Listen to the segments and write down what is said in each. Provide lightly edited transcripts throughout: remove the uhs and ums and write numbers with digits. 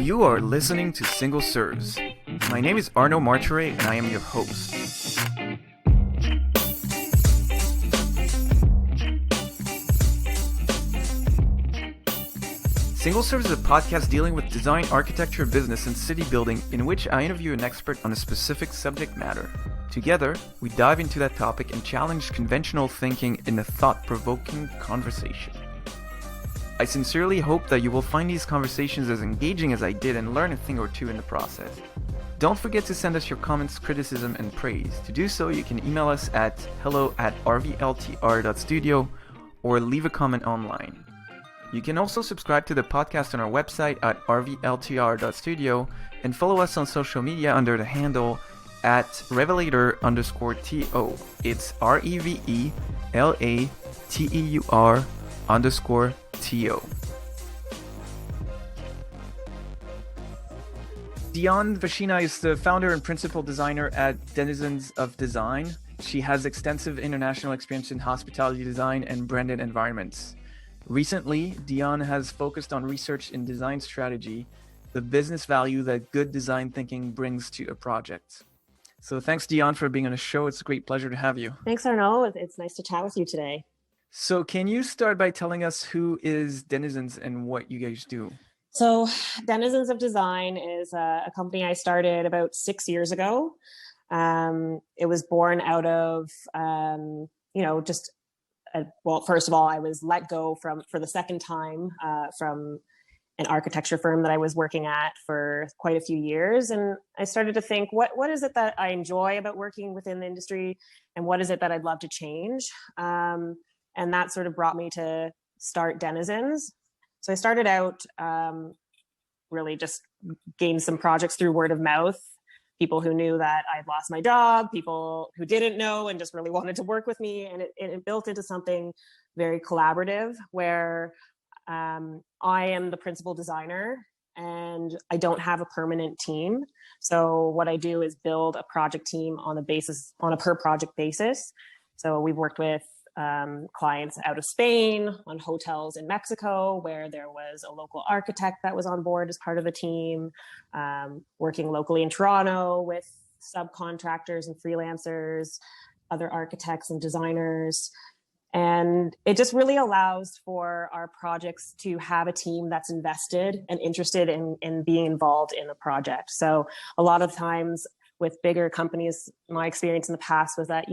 You are listening to Single Serves. My name is Arno Marture and I am your host. Single Serves is a podcast dealing with design, architecture, business, and city building in which I interview an expert on a specific subject matter. Together, we dive into that topic and challenge conventional thinking in a thought-provoking conversation. I sincerely hope that you will find these conversations as engaging as I did and learn a thing or two in the process. Don't forget to send us your comments, criticism, and praise. To do so, you can email us at hello@rvltr.studio or leave a comment online. You can also subscribe to the podcast on our website at rvltr.studio and follow us on social media under the handle at Révélateur_TO. It's REVELATEUR_TO. Dyonne Fashina is the founder and principal designer at Denizens of Design. She has extensive international experience in hospitality design and branded environments. Recently, Dyonne has focused on research in design strategy, the business value that good design thinking brings to a project. So thanks, Dyonne, for being on the show. It's a great pleasure to have you. Thanks, Arno. It's nice to chat with you today. So can you start by telling us who is Denizens and what you guys do? So Denizens of Design is a company I started about 6 years ago. It was born out of, first of all, I was let go for the second time from an architecture firm that I was working at for quite a few years. And I started to think, what is it that I enjoy about working within the industry? And what is it that I'd love to change? And that sort of brought me to start Denizens. So I started out really just gained some projects through word of mouth, people who knew that I'd lost my job, people who didn't know and just really wanted to work with me. And it built into something very collaborative where I am the principal designer and I don't have a permanent team. So what I do is build a project team on a per project basis. So we've worked with clients out of Spain, on hotels in Mexico, where there was a local architect that was on board as part of the team, working locally in Toronto with subcontractors and freelancers, other architects and designers. And it just really allows for our projects to have a team that's invested and interested in being involved in the project. So a lot of times with bigger companies, my experience in the past was that,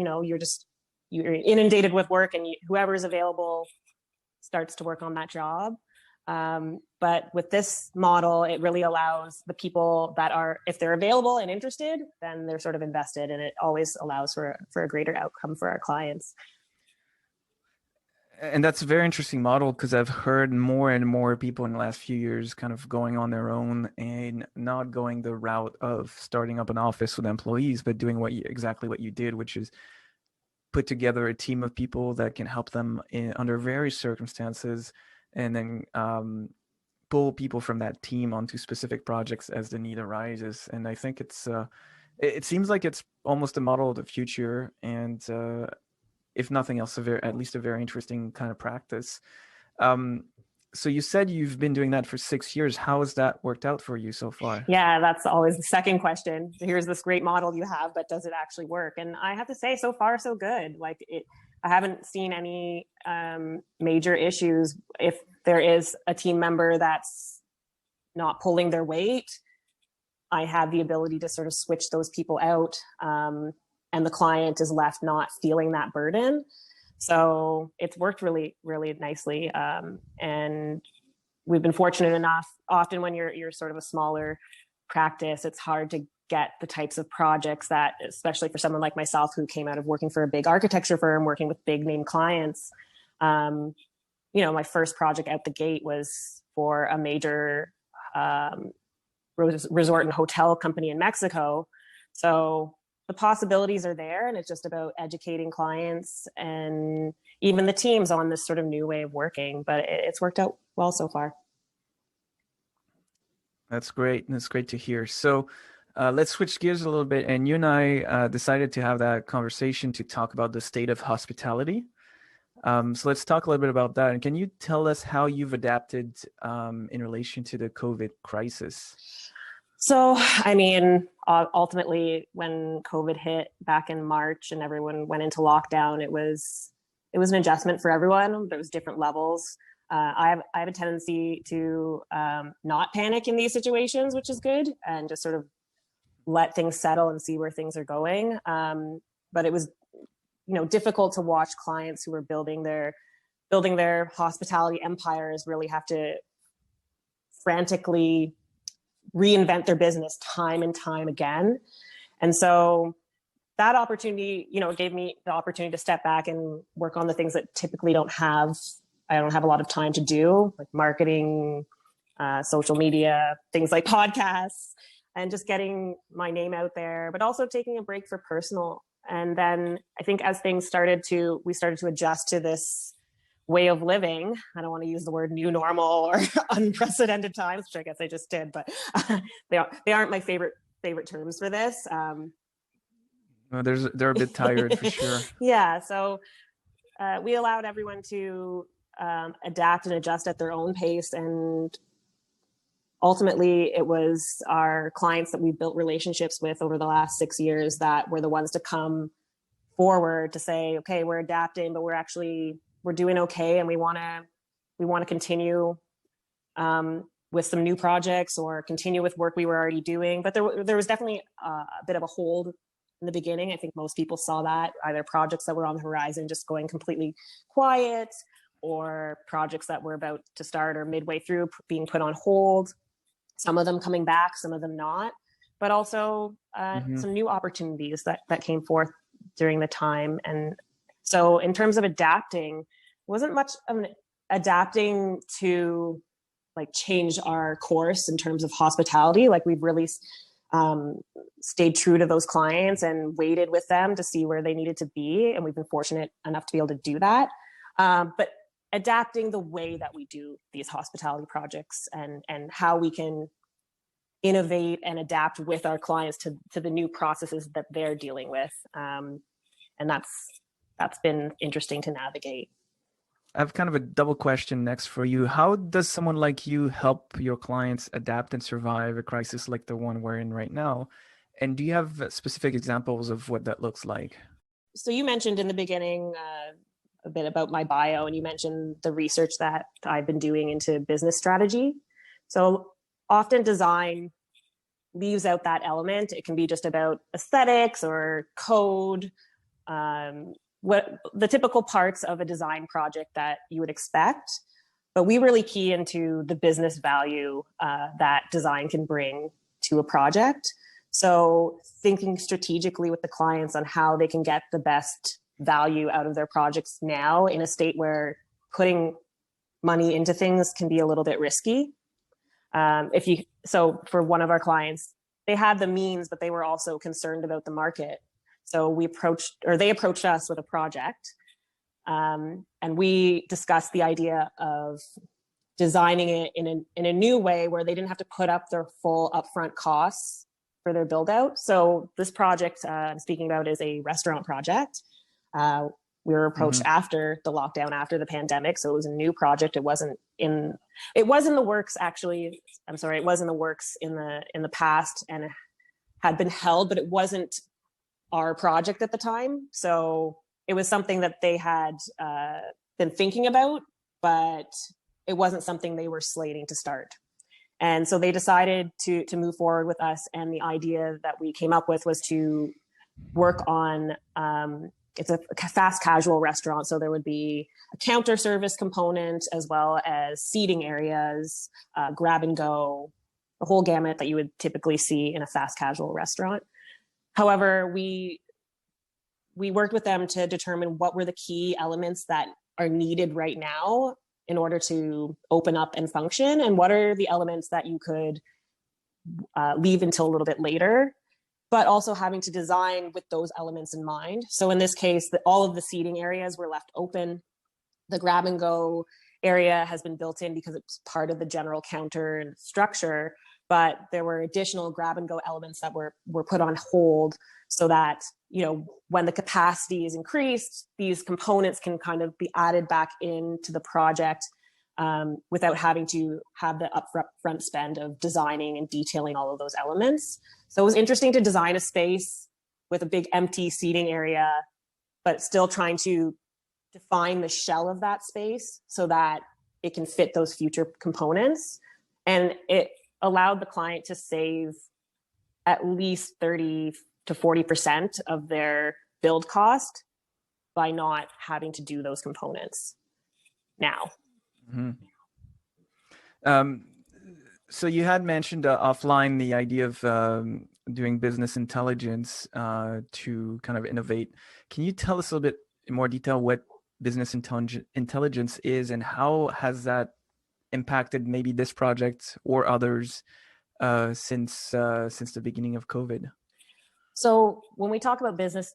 you're inundated with work and whoever is available starts to work on that job. But with this model, it really allows the people that are, if they're available and interested, then they're sort of invested, and it always allows for a greater outcome for our clients. And that's a very interesting model because I've heard more and more people in the last few years kind of going on their own and not going the route of starting up an office with employees, but doing exactly what you did, which is put together a team of people that can help them under various circumstances, and then pull people from that team onto specific projects as the need arises. And I think it seems like it's almost a model of the future, and if nothing else, at least a very interesting kind of practice. So you said you've been doing that for 6 years. How has that worked out for you so far? Yeah, that's always the second question. Here's this great model you have, but does it actually work? And I have to say, so far, so good. I haven't seen any major issues. If there is a team member that's not pulling their weight, I have the ability to sort of switch those people out, and the client is left not feeling that burden. So it's worked really, really nicely. And we've been fortunate enough, often when you're sort of a smaller practice, it's hard to get the types of projects that, especially for someone like myself, who came out of working for a big architecture firm, working with big name clients. My first project out the gate was for a major resort and hotel company in Mexico. So the possibilities are there, and it's just about educating clients and even the teams on this sort of new way of working. But it's worked out well so far. That's great. That's great to hear. So let's switch gears a little bit. And you and I decided to have that conversation to talk about the state of hospitality. So let's talk a little bit about that. And can you tell us how you've adapted in relation to the COVID crisis? So, I mean, ultimately, when COVID hit back in March and everyone went into lockdown, it was an adjustment for everyone. There was different levels. I have a tendency to not panic in these situations, which is good, and just sort of let things settle and see where things are going. But it was, difficult to watch clients who were building their hospitality empires really have to frantically reinvent their business time and time again. And so that opportunity, it gave me the opportunity to step back and work on the things that typically I don't have a lot of time to do, like marketing, social media, things like podcasts, and just getting my name out there, but also taking a break for personal. And then I think as we started to adjust to this way of living. I don't want to use the word new normal or unprecedented times, which I guess I just did, but they aren't my favorite terms for this. They're a bit tired for sure. Yeah. So we allowed everyone to adapt and adjust at their own pace. And ultimately, it was our clients that we built relationships with over the last 6 years that were the ones to come forward to say, okay, we're adapting, but we're doing okay, and we want to continue with some new projects or continue with work we were already doing. But there was definitely a bit of a hold in the beginning. I think most people saw that, either projects that were on the horizon just going completely quiet, or projects that were about to start or midway through being put on hold. Some of them coming back, some of them not, but also some new opportunities that came forth during the time. And so in terms of adapting, wasn't much of an adapting to like change our course in terms of hospitality. Like we've really stayed true to those clients and waited with them to see where they needed to be. And we've been fortunate enough to be able to do that. But adapting the way that we do these hospitality projects and how we can innovate and adapt with our clients to the new processes that they're dealing with. And that's been interesting to navigate. I have kind of a double question next for you. How does someone like you help your clients adapt and survive a crisis like the one we're in right now? And do you have specific examples of what that looks like? So you mentioned in the beginning a bit about my bio, and you mentioned the research that I've been doing into business strategy. So often design leaves out that element. It can be just about aesthetics or code, what the typical parts of a design project that you would expect. But we really key into the business value that design can bring to a project. So thinking strategically with the clients on how they can get the best value out of their projects now in a state where putting money into things can be a little bit risky. So for one of our clients, they had the means, but they were also concerned about the market. So they approached us with a project, and we discussed the idea of designing it in a new way where they didn't have to put up their full upfront costs for their build out. So this project I'm speaking about is a restaurant project. We were approached after the lockdown, after the pandemic. So it was a new project. It was in the works, actually. I'm sorry. It was in the works in the past and it had been held, but it wasn't our project at the time. So it was something that they had been thinking about, but it wasn't something they were slating to start. And so they decided to move forward with us. And the idea that we came up with was to work on, it's a fast casual restaurant. So there would be a counter service component as well as seating areas, grab and go, the whole gamut that you would typically see in a fast casual restaurant. However, we worked with them to determine what were the key elements that are needed right now in order to open up and function, and what are the elements that you could leave until a little bit later, but also having to design with those elements in mind. So in this case, all of the seating areas were left open. The grab and go area has been built in because it's part of the general counter structure, but there were additional grab and go elements that were put on hold so that, you know, when the capacity is increased, these components can kind of be added back into the project without having to have the upfront spend of designing and detailing all of those elements. So it was interesting to design a space with a big empty seating area, but still trying to define the shell of that space so that it can fit those future components. And it allowed the client to save at least 30 to 40% of their build cost by not having to do those components now. Mm-hmm. So you had mentioned offline the idea of doing business intelligence to kind of innovate. Can you tell us a little bit in more detail what business intelligence is, and how has that impacted maybe this project or others since the beginning of COVID? So when we talk about business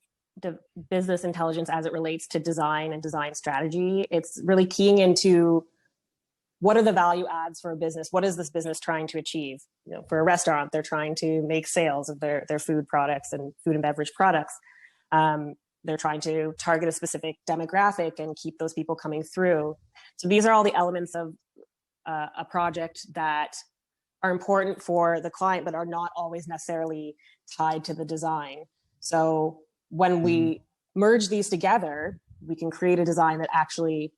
intelligence as it relates to design and design strategy, it's really keying into what are the value adds for a business? What is this business trying to achieve? You know, for a restaurant, they're trying to make sales of their food products and food and beverage products. They're trying to target a specific demographic and keep those people coming through. So these are all the elements of a project that are important for the client, but are not always necessarily tied to the design. So when we merge these together, we can create a design that actually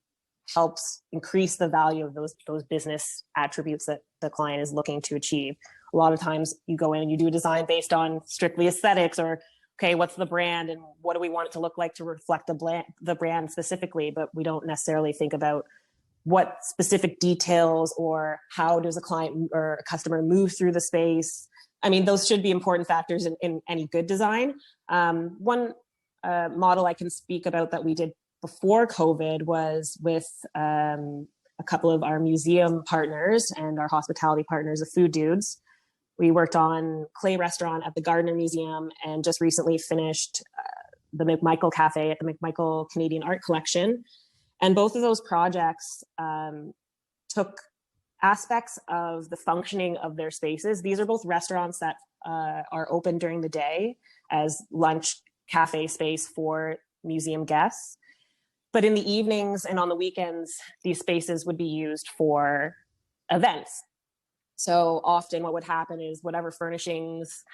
helps increase the value of those business attributes that the client is looking to achieve. A lot of times you go in and you do a design based on strictly aesthetics, or, okay, what's the brand and what do we want it to look like to reflect the brand specifically, but we don't necessarily think about what specific details or how does a client or a customer move through the space. I mean, those should be important factors in any good design. One model I can speak about that we did before COVID was with a couple of our museum partners and our hospitality partners, the Food Dudes. We worked on clay restaurant at the Gardner Museum and just recently finished the McMichael Cafe at the McMichael Canadian Art Collection. And both of those projects took aspects of the functioning of their spaces. These are both restaurants that are open during the day as lunch cafe space for museum guests. But in the evenings and on the weekends, these spaces would be used for events. So often what would happen is whatever furnishings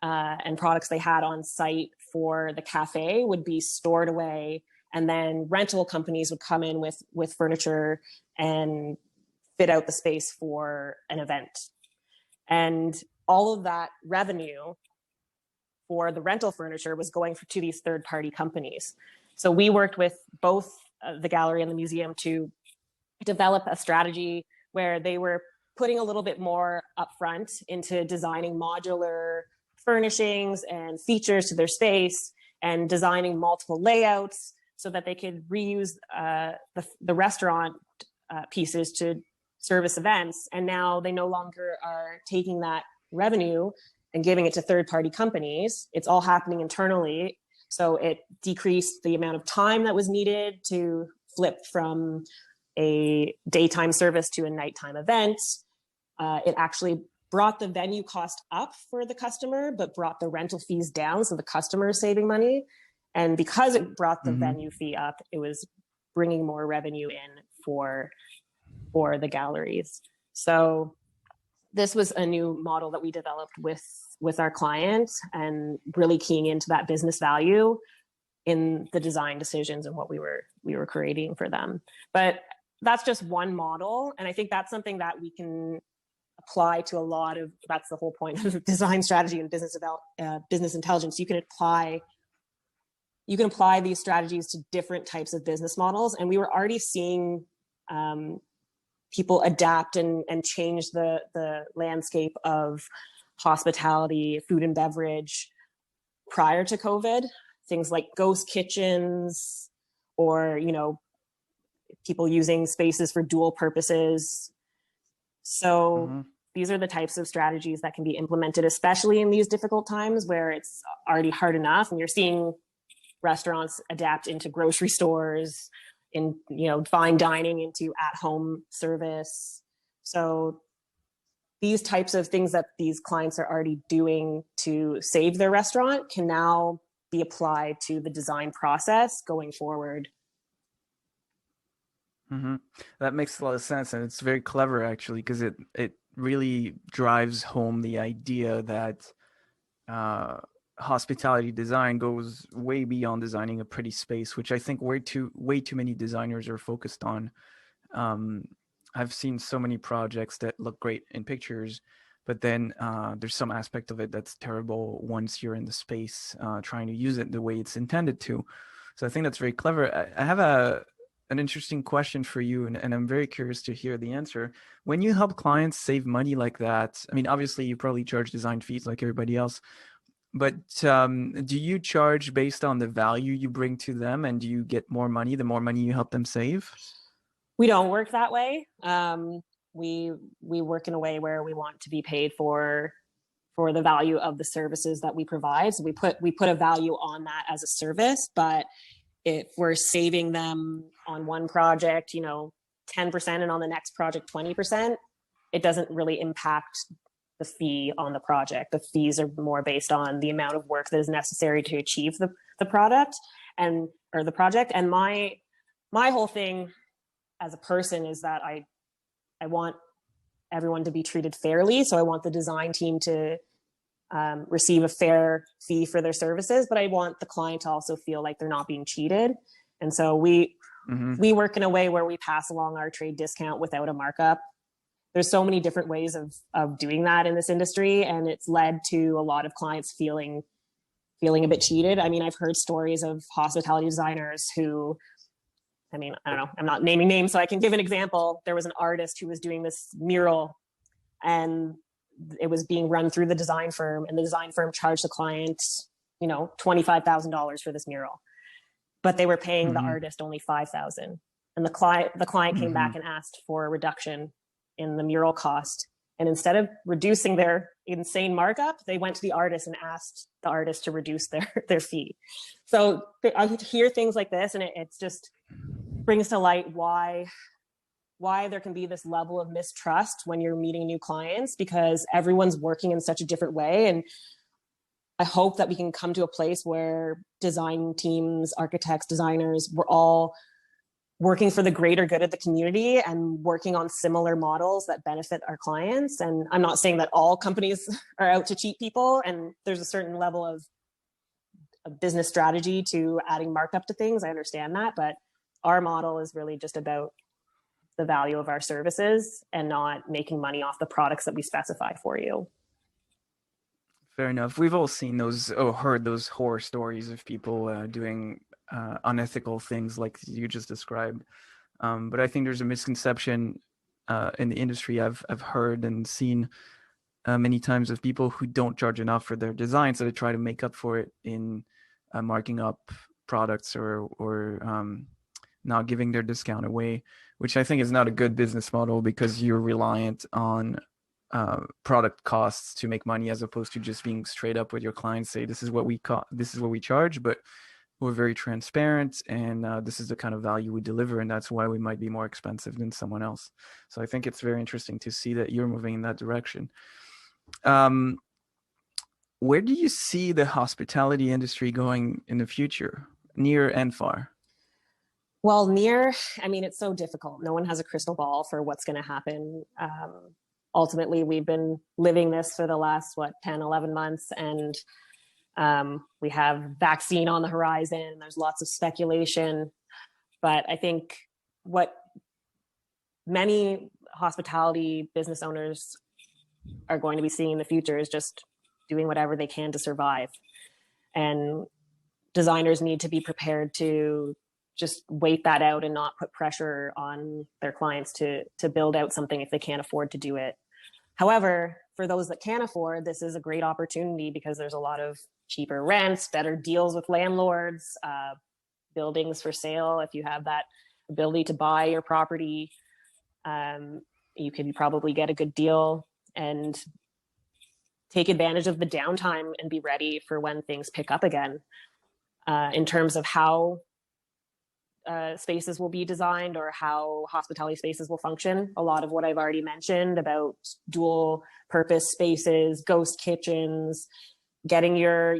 and products they had on site for the cafe would be stored away, and then rental companies would come in with furniture and fit out the space for an event. And all of that revenue for the rental furniture was going to these third-party companies. So we worked with both the gallery and the museum to develop a strategy where they were putting a little bit more upfront into designing modular furnishings and features to their space and designing multiple layouts so that they could reuse the restaurant pieces to service events. And now they no longer are taking that revenue and giving it to third-party companies. It's all happening internally. So it decreased the amount of time that was needed to flip from a daytime service to a nighttime event. It actually brought the venue cost up for the customer, but brought the rental fees down. So the customer is saving money. And because it brought the venue fee up, it was bringing more revenue in for the galleries. So this was a new model that we developed with our clients and really keying into that business value in the design decisions and what we were creating for them. But that's just one model. And I think that's something that we can apply to a lot of, that's the whole point of design strategy and business intelligence. You can apply these strategies to different types of business models. And we were already seeing people adapt and change the landscape of hospitality, food and beverage prior to COVID. Things like ghost kitchens, or, you know, people using spaces for dual purposes. So these are the types of strategies that can be implemented, especially in these difficult times where it's already hard enough. And you're seeing restaurants adapt into grocery stores, in, you know, fine dining into at-home service. So these types of things that these clients are already doing to save their restaurant can now be applied to the design process going forward. Mm-hmm. That makes a lot of sense, and it's very clever actually, because it really drives home the idea that uh, hospitality design goes way beyond designing a pretty space, which I think way too many designers are focused on. Um, I've seen so many projects that look great in pictures, but then there's some aspect of it that's terrible once you're in the space trying to use it the way it's intended to. So I think that's very clever. I have an interesting question for you, and I'm very curious to hear the answer. When you help clients save money like that, I mean, obviously you probably charge design fees like everybody else, but do you charge based on the value you bring to them, and do you get more money the more money you help them save? We don't work that way. We work in a way where we want to be paid for the value of the services that we provide. So we put a value on that as a service, but if we're saving them on one project, 10%, and on the next project 20%, it doesn't really impact the fee on the project. The fees are more based on the amount of work that is necessary to achieve the product or the project. And my whole thing as a person is that I want everyone to be treated fairly. So I want the design team to receive a fair fee for their services, but I want the client to also feel like they're not being cheated. And so we work in a way where we pass along our trade discount without a markup. There's so many different ways of doing that in this industry, and it's led to a lot of clients feeling a bit cheated. I mean, I've heard stories of hospitality designers who, I don't know, I'm not naming names, so I can give an example. There was an artist who was doing this mural, and it was being run through the design firm, and the design firm charged the client, $25,000 for this mural, but they were paying the artist only $5,000. And the client came back and asked for a reduction in the mural cost. And instead of reducing their insane markup, they went to the artist and asked the artist to reduce their fee. So I hear things like this, and it's just brings to light why there can be this level of mistrust when you're meeting new clients, because everyone's working in such a different way. And I hope that we can come to a place where design teams, architects, designers, we're all working for the greater good of the community and working on similar models that benefit our clients. And I'm not saying that all companies are out to cheat people, and there's a certain level of business strategy to adding markup to things. I understand that, but our model is really just about the value of our services and not making money off the products that we specify for you. Fair enough. We've all seen those, heard those horror stories of people doing unethical things like you just described. But I think there's a misconception in the industry I've heard and seen many times of people who don't charge enough for their designs, so they try to make up for it in marking up products or not giving their discount away, which I think is not a good business model, because you're reliant on product costs to make money, as opposed to just being straight up with your clients, say this is what we charge, but we're very transparent, and this is the kind of value we deliver, and that's why we might be more expensive than someone else. So I think it's very interesting to see that you're moving in that direction. Where do you see the hospitality industry going in the future, near and far? Well, near, it's so difficult. No one has a crystal ball for what's going to happen. Ultimately, we've been living this for the last, 10, 11 months, and we have vaccine on the horizon. There's lots of speculation, but I think what many hospitality business owners are going to be seeing in the future is just doing whatever they can to survive. And designers need to be prepared to just wait that out and not put pressure on their clients to build out something if they can't afford to do it. However, for those that can afford, this is a great opportunity, because there's a lot of cheaper rents, better deals with landlords, buildings for sale. If you have that ability to buy your property, you can probably get a good deal and take advantage of the downtime and be ready for when things pick up again. In terms of how spaces will be designed or how hospitality spaces will function. A lot of what I've already mentioned about dual purpose spaces, ghost kitchens, getting your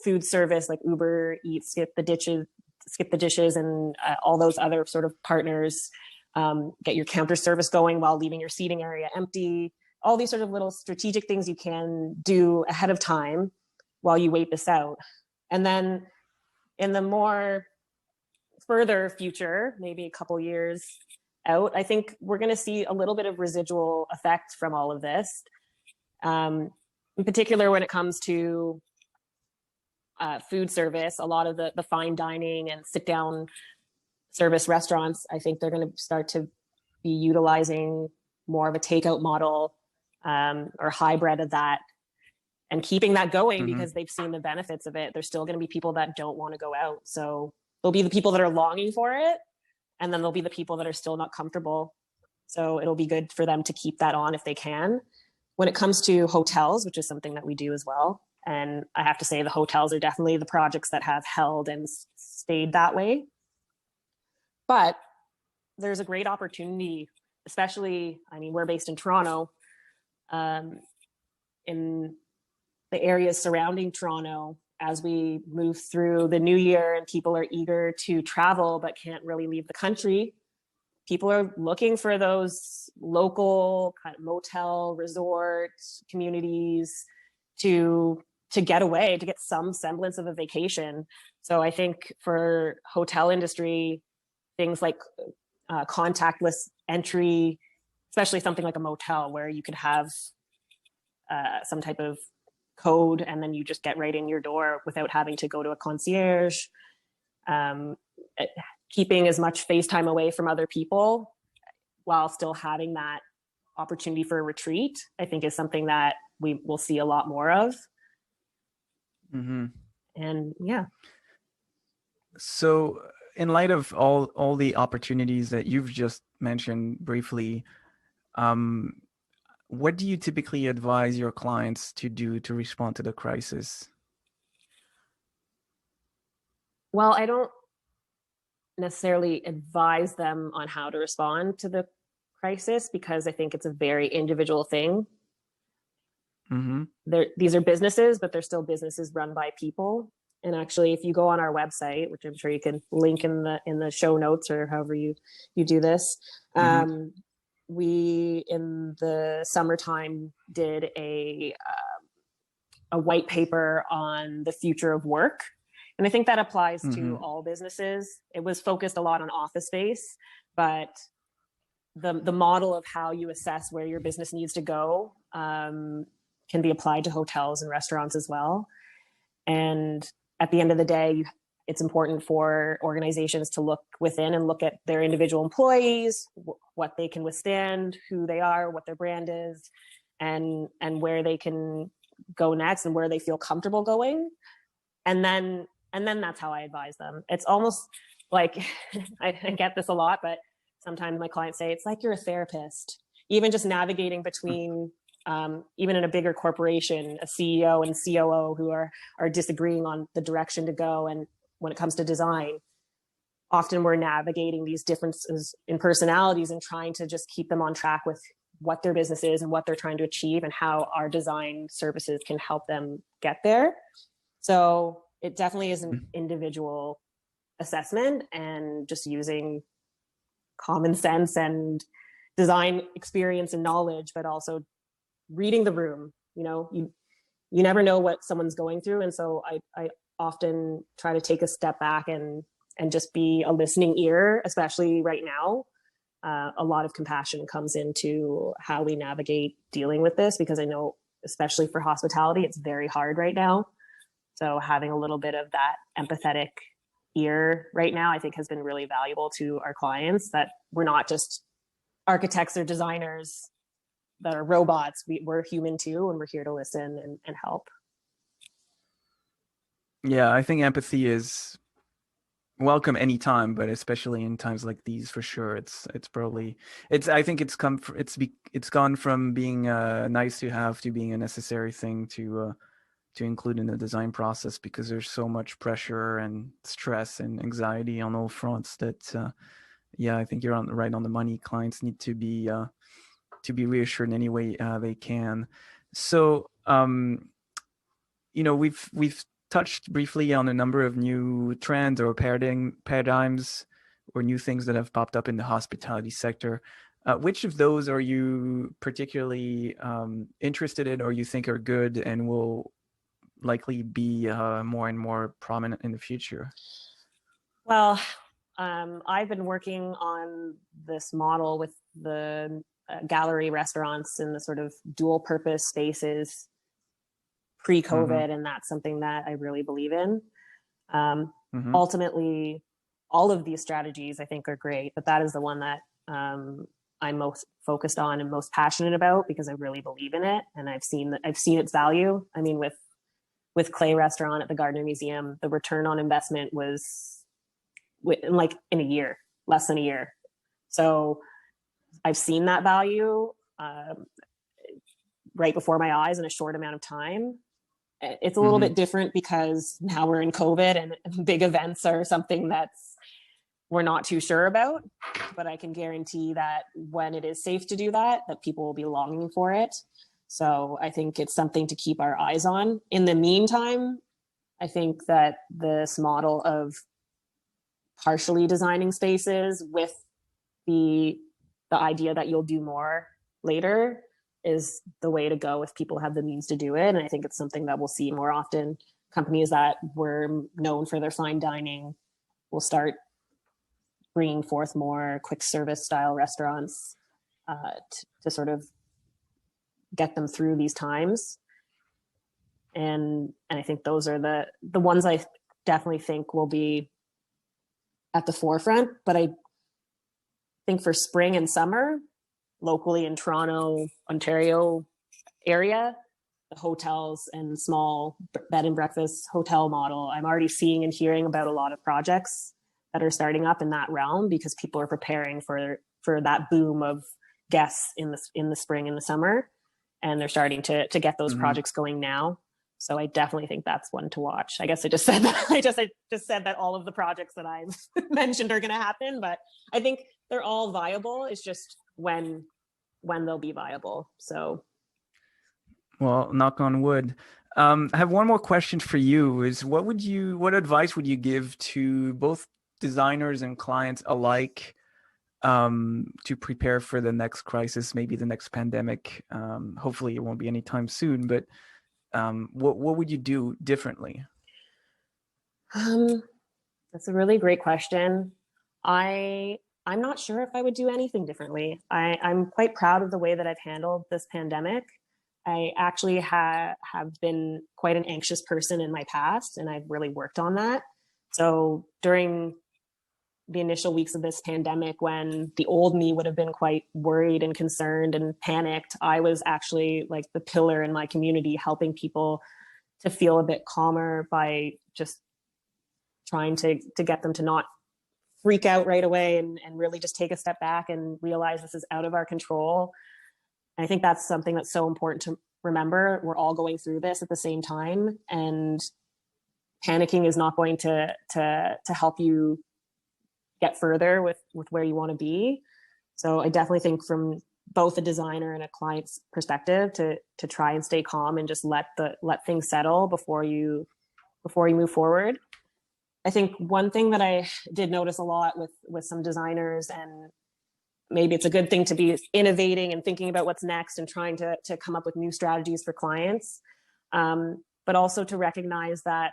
food service like Uber Eats, skip the dishes, and all those other sort of partners. Get your counter service going while leaving your seating area empty. All these sort of little strategic things you can do ahead of time while you wait this out. And then in the more further future, maybe a couple years out, I think we're going to see a little bit of residual effect from all of this. In particular, when it comes to food service, a lot of the fine dining and sit down service restaurants, I think they're going to start to be utilizing more of a takeout model or hybrid of that, and keeping that going because they've seen the benefits of it. There's still going to be people that don't want to go out. So there'll be the people that are longing for it, and then there'll be the people that are still not comfortable. So it'll be good for them to keep that on if they can. When it comes to hotels, which is something that we do as well, and I have to say the hotels are definitely the projects that have held and stayed that way. But there's a great opportunity, especially, I mean, we're based in Toronto, in the areas surrounding Toronto, as we move through the new year and people are eager to travel but can't really leave the country. People are looking for those local kind of motel, resort communities to get away, to get some semblance of a vacation. So I think for hotel industry, things like contactless entry, especially something like a motel where you could have some type of code and then you just get right in your door without having to go to a concierge. Keeping as much face time away from other people while still having that opportunity for a retreat, I think is something that we will see a lot more of. And yeah. So in light of all the opportunities that you've just mentioned briefly, what do you typically advise your clients to do to respond to the crisis? Well, I don't necessarily advise them on how to respond to the crisis because I think it's a very individual thing. These are businesses, but they're still businesses run by people. And actually, if you go on our website, which I'm sure you can link in the show notes or however you do this, we in the summertime did a white paper on the future of work. And I think that applies to all businesses. It was focused a lot on office space, but the model of how you assess where your business needs to go can be applied to hotels and restaurants as well. And at the end of the day, it's important for organizations to look within and look at their individual employees, what they can withstand, who they are, what their brand is, and where they can go next and where they feel comfortable going. And then that's how I advise them. It's almost like, I get this a lot, but sometimes my clients say, it's like you're a therapist, even just navigating between, even in a bigger corporation, a CEO and COO who are disagreeing on the direction to go. And when it comes to design, often we're navigating these differences in personalities and trying to just keep them on track with what their business is and what they're trying to achieve and how our design services can help them get there. So it definitely is an individual assessment and just using common sense and design experience and knowledge, but also reading the room. You never know what someone's going through. And so I often try to take a step back and just be a listening ear, especially right now. A lot of compassion comes into how we navigate dealing with this, because I know, especially for hospitality, it's very hard right now. So having a little bit of that empathetic ear right now, I think has been really valuable to our clients, that we're not just architects or designers that are robots. We're human too, and we're here to listen and help. Yeah, I think empathy is welcome anytime, but especially in times like these, for sure. I think it's gone from being nice to have to being a necessary thing to include in the design process, because there's so much pressure and stress and anxiety on all fronts that yeah, I think you're right on the money. Clients need to be reassured in any way they can. So we've touched briefly on a number of new trends or paradigms or new things that have popped up in the hospitality sector. Which of those are you particularly interested in, or you think are good and will likely be more and more prominent in the future? Well, I've been working on this model with the gallery restaurants and the sort of dual purpose spaces pre-COVID, Mm-hmm. and that's something that I really believe in. Mm-hmm. Ultimately, all of these strategies I think are great, but that is the one that I'm most focused on and most passionate about, because I really believe in it, and I've seen its value. I mean, with Clay Restaurant at the Gardner Museum, the return on investment was like in a year, less than a year. So I've seen that value right before my eyes in a short amount of time. It's a little Mm-hmm. bit different because now we're in COVID and big events are something that's we're not too sure about, but I can guarantee that when it is safe to do that people will be longing for it. So I think it's something to keep our eyes on. In the meantime, I think that this model of partially designing spaces with the idea that you'll do more later is the way to go if people have the means to do it. And I think it's something that we'll see more often. Companies that were known for their fine dining will start bringing forth more quick service style restaurants to sort of get them through these times. And I think those are the ones I definitely think will be at the forefront. But I think for spring and summer, locally in Toronto, Ontario area, the hotels and small bed and breakfast hotel model, I'm already seeing and hearing about a lot of projects that are starting up in that realm, because people are preparing for that boom of guests in the spring and the summer, and they're starting to get those Mm-hmm. projects going now. So I definitely think that's one to watch. I guess I just said that. I just said that all of the projects that I've mentioned are going to happen, but I think they're all viable. It's just when they'll be viable. So, Well, knock on wood. I have one more question for you. Is what advice would you give to both designers and clients alike to prepare for the next crisis, maybe the next pandemic? Hopefully, it won't be anytime soon. But what would you do differently? that's a really great question. I'm not sure if I would do anything differently. I'm quite proud of the way that I've handled this pandemic. I actually have been quite an anxious person in my past, and I've really worked on that. So during the initial weeks of this pandemic, when the old me would have been quite worried and concerned and panicked, I was actually like the pillar in my community, helping people to feel a bit calmer by just trying to get them to not freak out right away and really just take a step back and realize this is out of our control. And I think that's something that's so important to remember. We're all going through this at the same time, and panicking is not going to help you get further with where you want to be. So I definitely think from both a designer and a client's perspective to try and stay calm and just let things settle before you move forward. I think one thing that I did notice a lot with some designers, and maybe it's a good thing to be innovating and thinking about what's next and trying to come up with new strategies for clients, but also to recognize that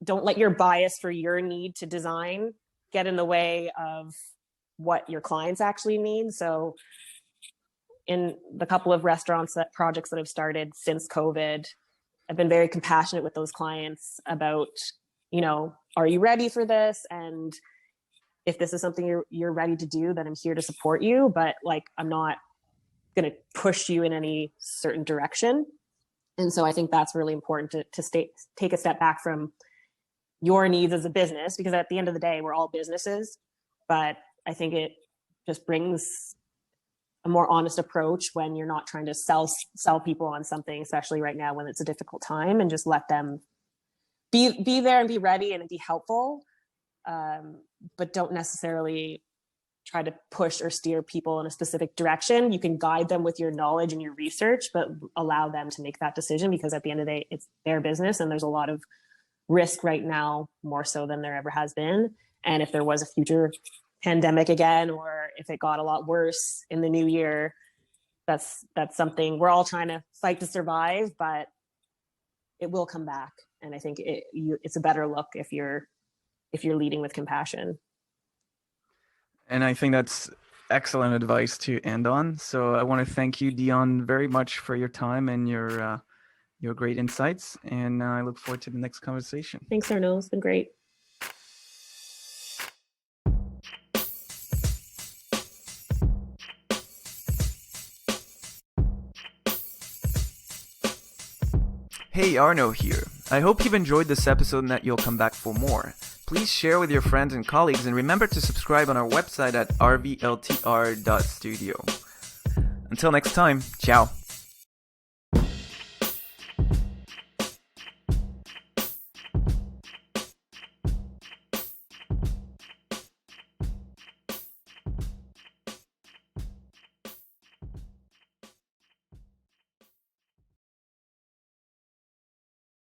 don't let your bias for your need to design get in the way of what your clients actually need. So in the couple of projects that I've started since COVID, I've been very compassionate with those clients about, are you ready for this? And if this is something you're ready to do, then I'm here to support you. But like, I'm not going to push you in any certain direction. And so I think that's really important to take a step back from your needs as a business, because at the end of the day, we're all businesses. But I think it just brings a more honest approach when you're not trying to sell people on something, especially right now when it's a difficult time, and just let them be there and be ready and be helpful. But don't necessarily try to push or steer people in a specific direction. You can guide them with your knowledge and your research, but allow them to make that decision, because at the end of the day, it's their business and there's a lot of risk right now, more so than there ever has been. And if there was a future pandemic again, or if it got a lot worse in the new year, that's something we're all trying to fight to survive, but it will come back. And I think it's a better look if you're leading with compassion. And I think that's excellent advice to end on. So I want to thank you, Dyonne, very much for your time and your great insights. And I look forward to the next conversation. Thanks, Arnaud. It's been great. Hey, Arnaud here. I hope you've enjoyed this episode and that you'll come back for more. Please share with your friends and colleagues, and remember to subscribe on our website at rvltr.studio. Until next time, ciao.